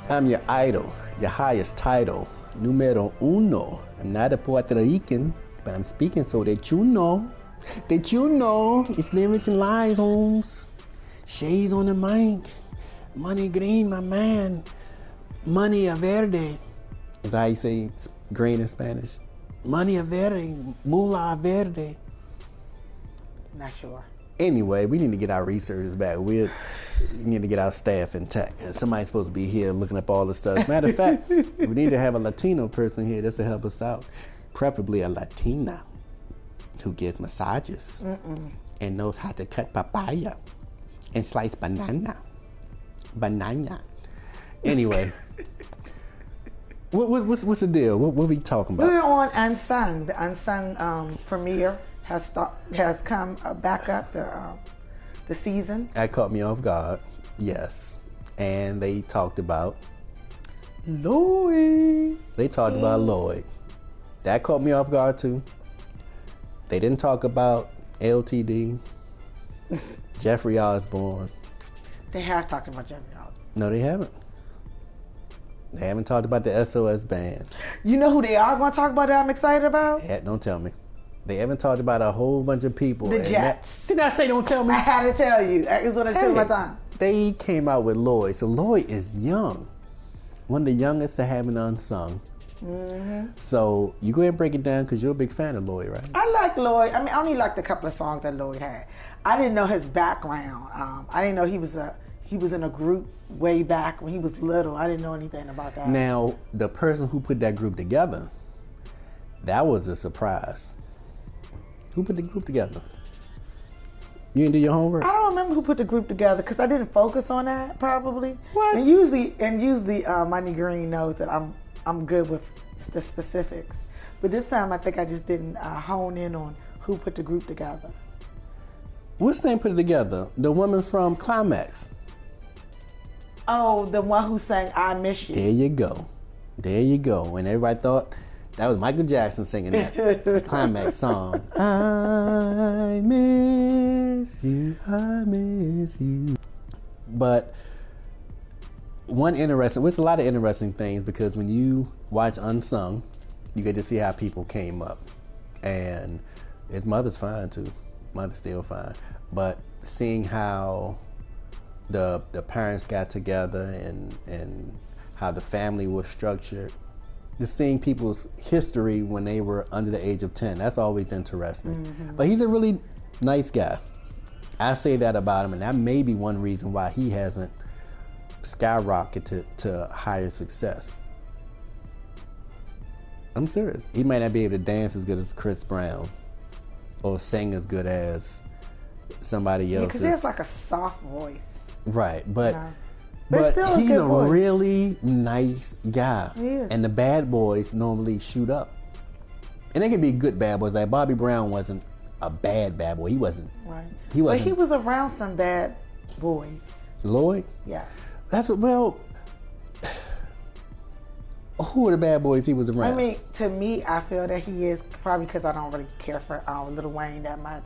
I'm your idol, your highest title, numero uno. I'm not a Puerto Rican, but I'm speaking so that you know. It's lyrics and lies, homes. Shayz on the mic. Money green, my man. Money a verde. Is that how you say green in Spanish? Money a verde, moolah verde. Not sure. Anyway, we need to get our researchers back. We need to get our staff intact. Somebody's supposed to be here looking up all the stuff. Matter of fact, we need to have a Latino person here just to help us out. Preferably a Latina who gets massages and knows how to cut papaya and slice banana. Anyway, what's the deal? What are we talking about? We're on Unsung. The Unsung premiere has come back up the season. That caught me off guard. Yes, and they talked about Lloyd. They talked about Lloyd. That caught me off guard too. They didn't talk about LTD, Jeffrey Osborne. They have talked about Jeffrey Osborne. No, they haven't. They haven't talked about the SOS band. You know who they are going to talk about that I'm excited about? Yeah, don't tell me. They haven't talked about a whole bunch of people. The Jets. Did I say don't tell me? I had to tell you. That was what I took my time. They came out with Lloyd. So Lloyd is young. One of the youngest to have an Unsung. So you go ahead and break it down because you're a big fan of Lloyd, right? I like Lloyd. I mean, I only liked a couple of songs that Lloyd had. I didn't know his background. I didn't know he was in a group way back when he was little. I didn't know anything about that. Now, the person who put that group together, that was a surprise. Who put the group together? You didn't do your homework? I don't remember who put the group together because I didn't focus on that probably. What? And usually Money Green knows that I'm good with the specifics. But this time I think I just didn't hone in on who put the group together. What's the name put it together? The woman from Climax. Oh, the one who sang I Miss You. There you go. And everybody thought that was Michael Jackson singing that Climax song. I miss you, I miss you. But there's a lot of interesting things because when you watch Unsung, you get to see how people came up. And his mother's fine too. Mother's still fine. But seeing how the parents got together and how the family was structured, just seeing people's history when they were under the age of 10, that's always interesting. But he's a really nice guy. I say that about him, and that may be one reason why he hasn't skyrocketed to higher success. I'm serious. He might not be able to dance as good as Chris Brown or sing as good as somebody else. Because he has like a soft voice. Right, but Yeah. But still he's a good a voice. really nice guy. He is. And the bad boys normally shoot up. And they can be good bad boys. Like Bobby Brown wasn't a bad boy. He wasn't. Right. He wasn't. But he was around some bad boys. Lloyd? Yes. Who are the bad boys he was around? I mean, to me, I feel that he is probably because I don't really care for Lil Wayne that much.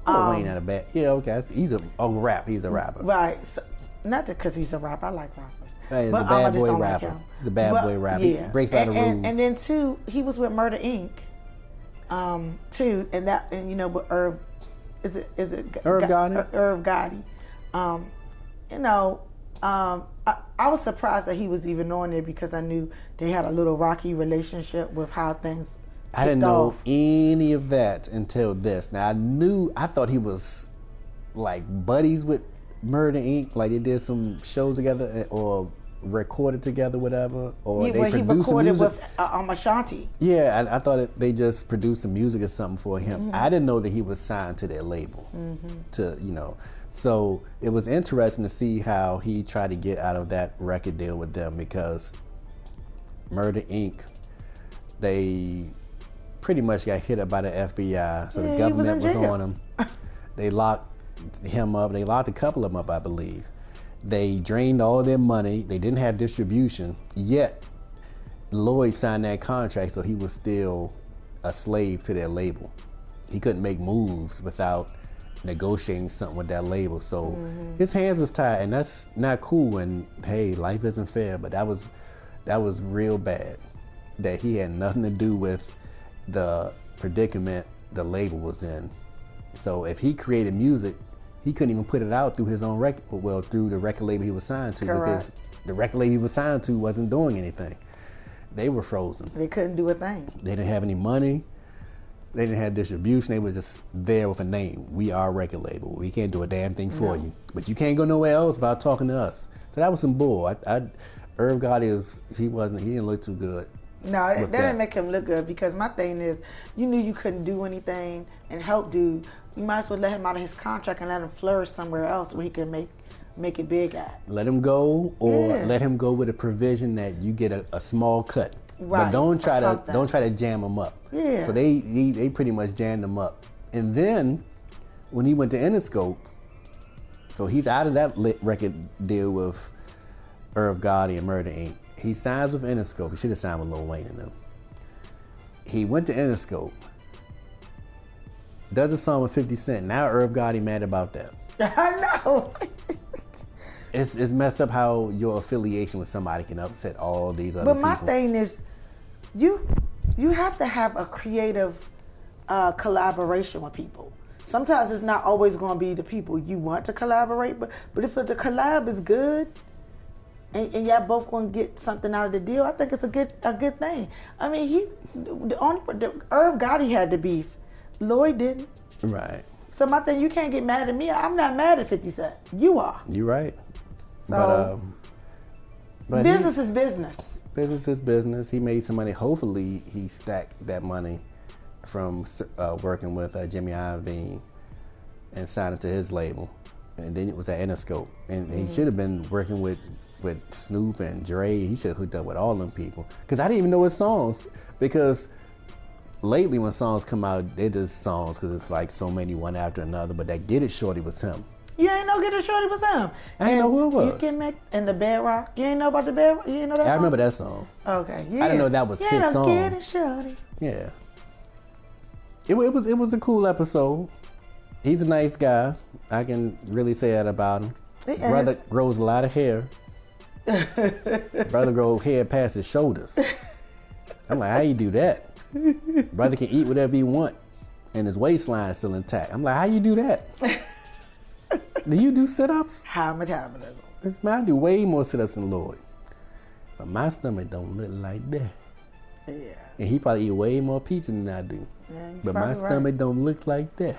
Lil Wayne not a bad. Yeah, okay. He's a rapper. He's a rapper. Right. So, not because he's a rapper. I like rappers. He's But, a bad I just boy don't rapper. like him. He's a bad boy rapper. Yeah. He breaks out the rules. And then two, he was with Murder Inc. Too, and you know, with Irv, is it Irv Gotti? Irv Gotti. I was surprised that he was even on there because I knew they had a little rocky relationship with how things I didn't kicked know off. any of that until this. Now I thought he was like buddies with Murder Inc. Like they did some shows together or recorded together, whatever. Or they He produced some recorded music. with Ashanti. Yeah, I thought they just produced some music or something for him. I didn't know that he was signed to their label. So it was interesting to see how he tried to get out of that record deal with them because Murder Inc., they pretty much got hit up by the FBI. So the government was on him. They locked him up. They locked a couple of them up, I believe. They drained all their money. They didn't have distribution. Yet Lloyd signed that contract, so he was still a slave to their label. He couldn't make moves without negotiating something with that label. So his hands was tied, and that's not cool. And hey, life isn't fair, but that was real bad. That he had nothing to do with the predicament the label was in. So if he created music, he couldn't even put it out through his own record, well, through the record label he was signed to. Correct. Because the record label he was signed to wasn't doing anything. They were frozen. They couldn't do a thing. They didn't have any money. They didn't have distribution. They were just there with a name. We are a record label. We can't do a damn thing for you. But you can't go nowhere else without talking to us. So that was some bull. Irv Gotti he didn't look too good. No, that didn't make him look good, because my thing is, you knew you couldn't do anything and help dude. You might as well let him out of his contract and let him flourish somewhere else where he can make it big at. Let him go, or let him go with a provision that you get a small cut. Right. But don't try to jam him up. Yeah. So they pretty much jammed him up. And then when he went to Interscope, so he's out of that record deal with Irv Gotti and Murder Inc. He signs with Interscope. He should have signed with Lil Wayne and them. He went to Interscope, does a song with 50 Cent. Now Irv Gotti mad about that. I know. It's messed up how your affiliation with somebody can upset all these other people. But my thing is, you have to have a creative collaboration with people. Sometimes it's not always going to be the people you want to collaborate, but if the collab is good, and y'all both going to get something out of the deal, I think it's a good thing. I mean, Irv Gotti had the beef, Lloyd didn't. Right. So my thing, you can't get mad at me. I'm not mad at 50 Cent. You are. You're right. So, but business is business. Business is business. He made some money. Hopefully, he stacked that money from working with Jimmy Iovine and signed it to his label. And then it was at Interscope. And he should have been working with Snoop and Dre. He should have hooked up with all them people. Because I didn't even know his songs. Because lately when songs come out, they're just songs because it's like so many one after another. But that Get It Shorty was him. You ain't know Get It Shorty was him. I didn't know who it was. You can make, and the Bedrock. You ain't know about the Bedrock? You didn't know that song? I remember that song. Okay. Yeah. I didn't know that was his song. Get It Shorty. Yeah. It was a cool episode. He's a nice guy. I can really say that about him. Brother grows a lot of hair. Brother grows hair past his shoulders. I'm like, how you do that? Brother can eat whatever he want, and his waistline is still intact. I'm like, how you do that? Do you do sit-ups? High metabolism. I do way more sit-ups than Lloyd. But my stomach don't look like that. Yeah. And he probably eat way more pizza than I do. Yeah, but my stomach don't look like that.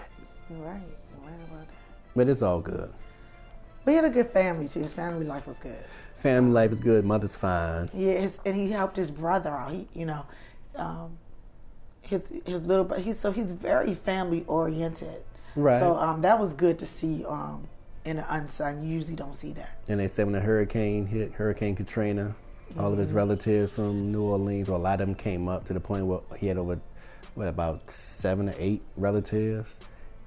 You're right. You're right about that. But it's all good. But he had a good family, too. His family life was good. Family life is good. Mother's fine. Yeah, and he helped his brother out. His little, he's very family oriented. Right. So that was good to see in an Unsung. You usually don't see that. And they said when the hurricane hit, Hurricane Katrina, all of his relatives from New Orleans, or a lot of them came up to the point where he had over, about 7 or 8 relatives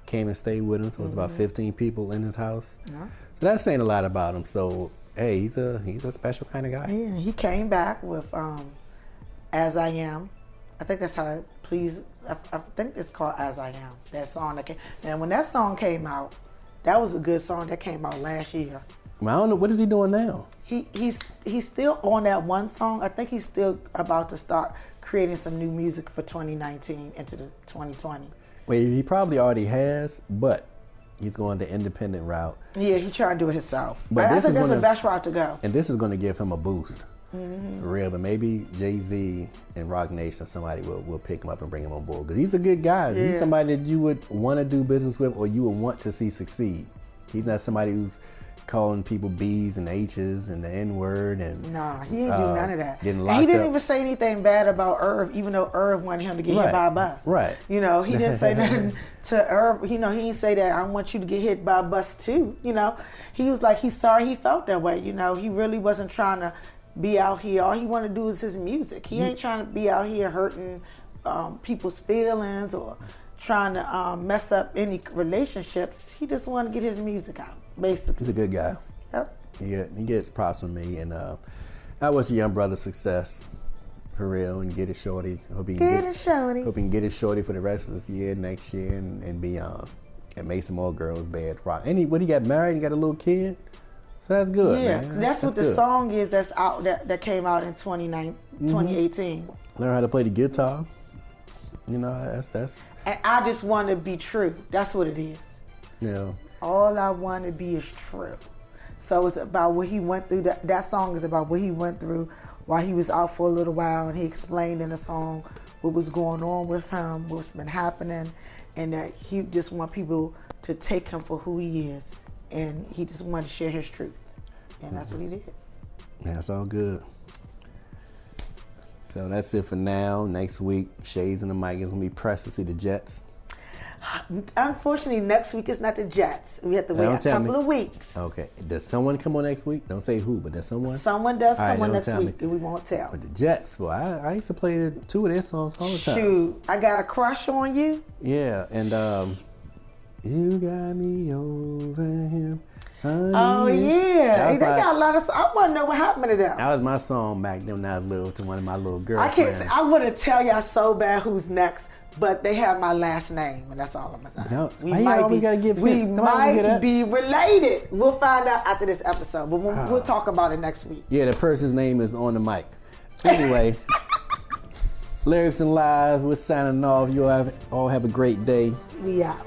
came and stayed with him. So it was about 15 people in his house. Yeah. So that's saying a lot about him. So hey, he's a special kind of guy. Yeah, he came back with As I Am. I think that's how I think it's called As I Am. That song that came. And when that song came out, that was a good song that came out last year. Well, I don't know, what is he doing now? He's still on that one song. I think he's still about to start creating some new music for 2019 into the 2020. Well, he probably already has, but he's going the independent route. Yeah, he's trying to do it himself. But I think that's the best route to go. And this is going to give him a boost. For real, but maybe Jay-Z and Rock Nation or somebody will pick him up and bring him on board. Because he's a good guy. Yeah. He's somebody that you would want to do business with, or you would want to see succeed. He's not somebody who's calling people B's and H's and the N-word. No, he ain't do none of that. Getting locked and he didn't up. even say anything bad about Irv, even though Irv wanted him to get hit by a bus. Right. He didn't say nothing to Irv. He didn't say that I want you to get hit by a bus too. He was like, he's sorry he felt that way. He really wasn't trying to be out here. All he wanted to do is his music. He ain't trying to be out here hurting people's feelings or trying to mess up any relationships. He just wanted to get his music out, basically. He's a good guy. Yep. He gets props from me, and I wish your young brother success, for real, and get it shorty. Hope he can get it shorty for the rest of this year, next year, and beyond. It makes some more girls bad rock. And he got married and got a little kid. So that's good, Yeah, man. that's what the good. song is that's out that came out in 2018. Learn how to play the guitar. You know, that's And I just want to be true. That's what it is. All I want to be is true. So it's about what he went through. That song is about what he went through while he was out for a little while, and he explained in the song what was going on with him, what's been happening, and that he just want people to take him for who he is, and he just wanted to share his truth, and that's what he did. Yeah, it's all good. So that's it for now. Next week, Shayz and the mic is gonna be pressed to see the Jets. Unfortunately, next week is not the Jets. We have to wait a couple of weeks. Okay. Does someone come on next week? Don't say who, but does someone? Someone does come on next week, and we won't tell. But the Jets, well, I used to play 2 of their songs all the time. Shoot, I got a crush on you. Yeah, and you got me over him. Honey. Oh yeah, they got a lot of. I want to know what happened to them. That was my song back then when I was little to one of my little girlfriends. I want to tell y'all so bad who's next, but they have my last name, and that's all I'm gonna say. No, we might be related. We'll find out after this episode, but we'll talk about it next week. Yeah, the person's name is on the mic. Anyway, Lyrics and Lies, we're signing off. You all have a great day. We out.